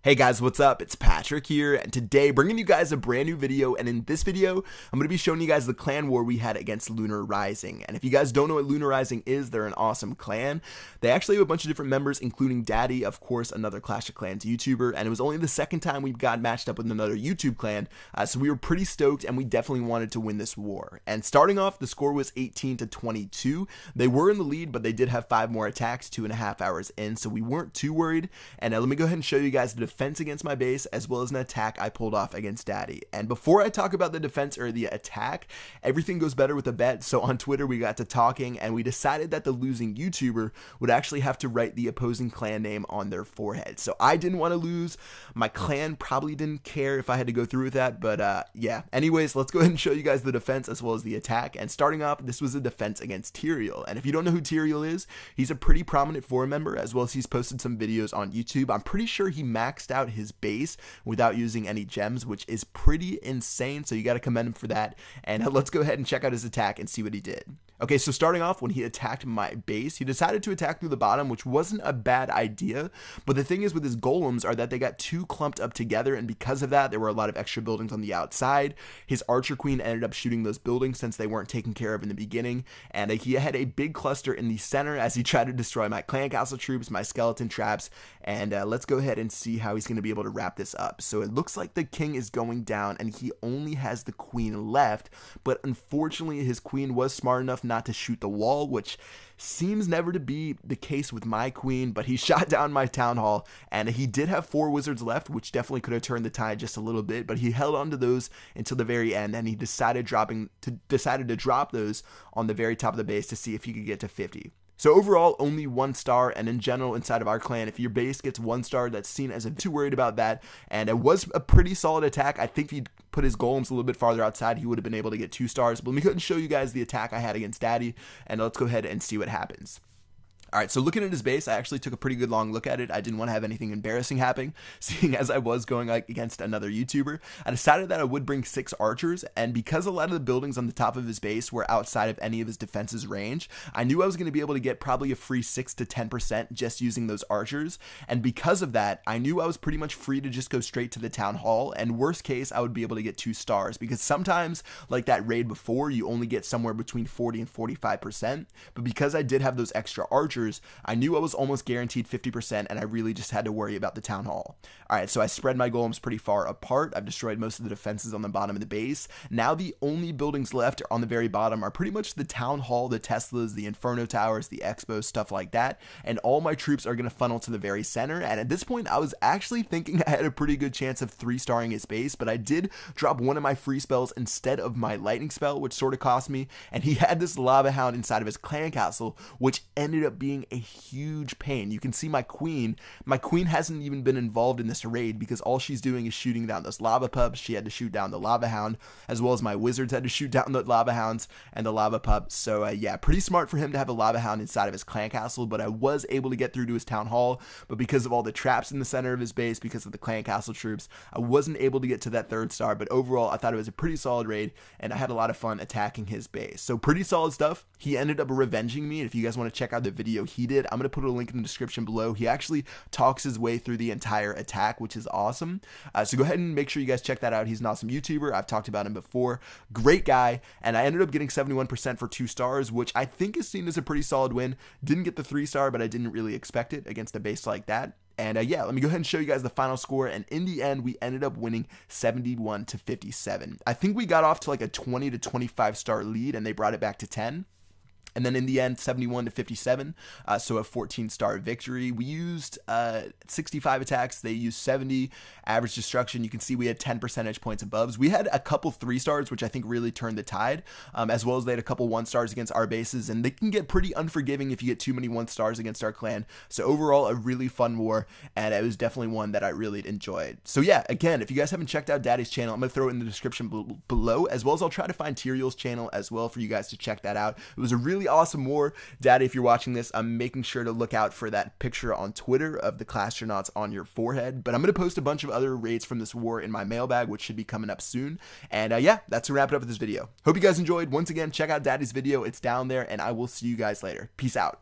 Hey guys, what's up? It's Patrick here, and today bringing you guys a brand new video. And in this video, I'm going to be showing you guys the clan war we had against Lunar Rising. And if you guys don't know what Lunar Rising is, they're an awesome clan. They actually have a bunch of different members, including Daddy, of course, another Clash of Clans YouTuber. And it was only the second time we got matched up with another YouTube clan, so we were pretty stoked, and we definitely wanted to win this war. And starting off, the score was 18-22. They were in the lead, but they did have 5 more attacks 2.5 hours in, so we weren't too worried. And let me go ahead and show you guys the defense against my base, as well as an attack I pulled off against Daddy. And before I talk about the defense or the attack, everything goes better with a bet. So on Twitter, we got to talking, and we decided that the losing YouTuber would actually have to write the opposing clan name on their forehead. So I didn't want to lose. My clan probably didn't care if I had to go through with that, but yeah. Anyways, let's go ahead and show you guys the defense as well as the attack. And starting off, this was a defense against Tyrael. And if you don't know who Tyrael is, he's a pretty prominent forum member, as well as he's posted some videos on YouTube. I'm pretty sure he maxed out his base without using any gems, which is pretty insane, so you got to commend him for that. And let's go ahead and check out his attack and see what he did. Okay, so starting off, when he attacked my base, he decided to attack through the bottom, which wasn't a bad idea. But the thing is with his golems are that they got too clumped up together, and because of that, there were a lot of extra buildings on the outside. His archer queen ended up shooting those buildings since they weren't taken care of in the beginning, and he had a big cluster in the center as he tried to destroy my clan castle troops, my skeleton traps. And let's go ahead and see how he's going to be able to wrap this up. So it looks like the king is going down, and he only has the queen left, but unfortunately his queen was smart enough not to shoot the wall, which seems never to be the case with my queen. But he shot down my town hall, and he did have 4 wizards left, which definitely could have turned the tide just a little bit, but he held on to those until the very end, and he decided to drop those on the very top of the base to see if he could get to 50. So overall, only 1 star, and in general, inside of our clan, if your base gets 1 star, that's seen as a too worried about that. And it was a pretty solid attack. I think if he'd put his golems a little bit farther outside, he would have been able to get 2 stars. But let me go ahead and show you guys the attack I had against Daddy, and let's go ahead and see what happens. Alright, so looking at his base, I actually took a pretty good long look at it. I didn't want to have anything embarrassing happening, seeing as I was going against another YouTuber. I decided that I would bring 6 archers, and because a lot of the buildings on the top of his base were outside of any of his defense's range, I knew I was going to be able to get probably a free 6 to 10% just using those archers. And because of that, I knew I was pretty much free to just go straight to the town hall, and worst case, I would be able to get 2 stars, because sometimes, like that raid before, you only get somewhere between 40 and 45%, but because I did have those extra archers, I knew I was almost guaranteed 50%, and I really just had to worry about the town hall. Alright, so I spread my golems pretty far apart. I've destroyed most of the defenses on the bottom of the base. Now the only buildings left on the very bottom are pretty much the town hall, the Teslas, the Inferno towers, the Expos, stuff like that, and all my troops are going to funnel to the very center. And at this point, I was actually thinking I had a pretty good chance of 3-starring his base, but I did drop one of my free spells instead of my lightning spell, which sort of cost me, and he had this lava hound inside of his clan castle, which ended up being a huge pain. You can see my queen hasn't even been involved in this raid, because all she's doing is shooting down those lava pups. She had to shoot down the lava hound, as well as my wizards had to shoot down the lava hounds and the lava pups. So yeah, pretty smart for him to have a lava hound inside of his clan castle. But I was able to get through to his town hall, but because of all the traps in the center of his base, because of the clan castle troops, I wasn't able to get to that 3rd star. But overall, I thought it was a pretty solid raid, and I had a lot of fun attacking his base. So pretty solid stuff. He ended up revenging me, and if you guys want to check out the video he did, I'm going to put a link in the description below. He actually talks his way through the entire attack, which is awesome. So go ahead and make sure you guys check that out. He's an awesome YouTuber. I've talked about him before. Great guy. And I ended up getting 71% for 2 stars, which I think is seen as a pretty solid win. Didn't get the 3-star, but I didn't really expect it against a base like that. And yeah, let me go ahead and show you guys the final score. And in the end, we ended up winning 71-57. I think we got off to like a 20 to 25 star lead, and they brought it back to 10. And then in the end, 71-57, so a 14-star victory. We used 65 attacks. They used 70. Average destruction, you can see we had 10 percentage points above. We had a couple 3-stars, which I think really turned the tide, as well as they had a couple 1-stars against our bases. And they can get pretty unforgiving if you get too many 1-stars against our clan. So overall, a really fun war, and it was definitely one that I really enjoyed. So yeah, again, if you guys haven't checked out Daddy's channel, I'm going to throw it in the description below, as well as I'll try to find Tyrael's channel as well for you guys to check that out. It was a really awesome war. Daddy, if you're watching this, I'm making sure to look out for that picture on Twitter of the Clashtronauts on your forehead. But I'm going to post a bunch of other raids from this war in my mailbag, which should be coming up soon. And yeah, that's going to wrap it up with this video. Hope you guys enjoyed. Once again, check out Daddy's video. It's down there, and I will see you guys later. Peace out.